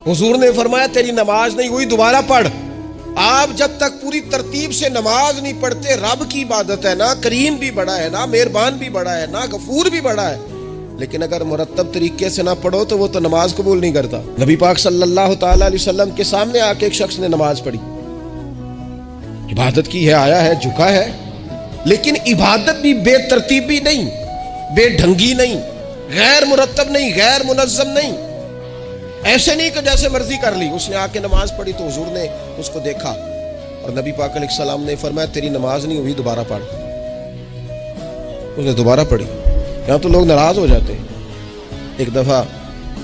हुजूर ने फरमाया तेरी नमाज नहीं हुई, दोबारा पढ़। आप जब तक पूरी तरतीब से नमाज नहीं पढ़ते, रब की इबादत है ना, करीम भी बड़ा है ना, मेहरबान भी बड़ा है ना, गफूर भी बड़ा है, लेकिन अगर मुरत्तब तरीके से ना पढ़ो तो वो तो नमाज कबूल नहीं करता। नबी पाक सल्लल्लाहु ताला अलैहि वसल्लम के सामने आके एक शख्स ने नमाज पढ़ी, इबादत की है, आया है, झुका है, लेकिन इबादत भी बेतरतीबी नहीं, बेढंगी नहीं, गैर मुरत्तब नहीं, गैर मुनज़्ज़म नहीं, ऐसे नहीं कि जैसे मर्जी कर ली। उसने आके नमाज पढ़ी तो हुजूर ने उसको देखा और नबी पाक अलैहिस्सलाम ने फरमाया तेरी नमाज नहीं हुई, दोबारा पढ़। उसने दोबारा पढ़ी। यहाँ तो लोग नाराज हो जाते हैं। एक दफ़ा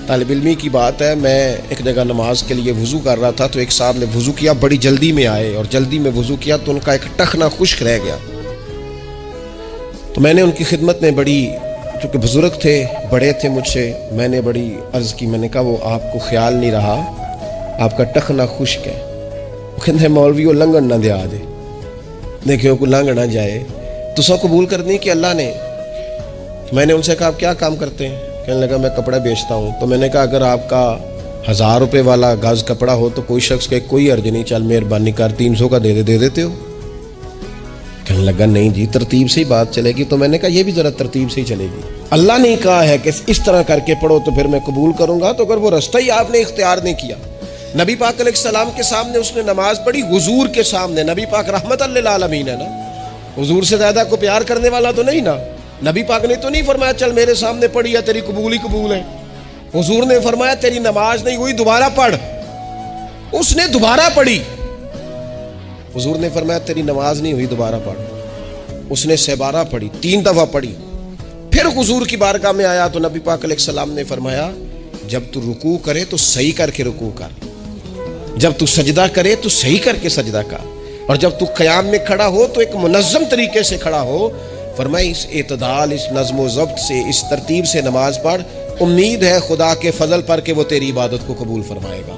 तालिब इल्मी की बात है, मैं एक जगह नमाज के लिए वज़ू कर रहा था तो एक साहब ने वज़ू किया, बड़ी जल्दी में आए और जल्दी में वज़ू किया तो उनका एक टखना खुश्क रह गया। तो मैंने उनकी खिदमत में बड़ी, चूँकि बुजुर्ग थे, बड़े थे मुझसे, मैंने बड़ी अर्ज़ की, मैंने कहा वो आपको ख्याल नहीं रहा, आपका टखना खुश्क है। वो कहते मौलवी वो लंघन ना दिया दे, देखियो को लंघ ना जाए, तो सब कबूल करनी कि अल्लाह ने। मैंने उनसे कहा आप क्या काम करते हैं? कहने लगा मैं कपड़ा बेचता हूँ। तो मैंने कहा अगर आपका 1000 रुपये वाला गज कपड़ा हो तो कोई शख्स कहे कोई अर्ज नहीं, चल मेहरबानी कर 300 का दे देते हो? कहने लगा नहीं जी, तरतीब से ही बात चलेगी। तो मैंने कहा ये भी ज़रा तरतीब से ही चलेगी। अल्लाह ने कहा है कि इस तरह करके पढ़ो तो फिर मैं कबूल करूँगा। तो अगर वो रास्ता ही आपने इख्तियार नहीं किया, नबी पाक अलैहिस्सलाम के सामने उसने नमाज पढ़ी, हुजूर के सामने, नबी पाक रहमतल लिल आलमीन है ना, हुजूर से ज़्यादा को प्यार करने वाला तो नहीं ना। नबी पाक ने तो नहीं फरमाया चल मेरे सामने पढ़ी है, तेरी कबूल ही कबूल है। हुजूर ने फरमाया तेरी नमाज नहीं हुई, दोबारा पढ़। उसने दोबारा पढ़ी। हुजूर ने फरमाया तेरी नमाज नहीं हुई, दोबारा पढ़। उसने 12 पढ़ी, 3 दफा पढ़ी। फिर हुजूर की बारगाह में आया तो नबी पाक अलैहिस्सलाम ने फरमाया जब तू रुकू करे तो सही करके रुकू कर, जब तू सजदा करे तो सही करके सजदा कर, और जब तू क़याम में खड़ा हो तो एक मुनज़्ज़म तरीके से खड़ा हो। फरमाया इस एतदाल, इस नज़्म व ज़ब्त से, इस तरतीब से नमाज पढ़, उम्मीद है खुदा के फजल पर कि वो तेरी इबादत को कबूल फरमाएगा।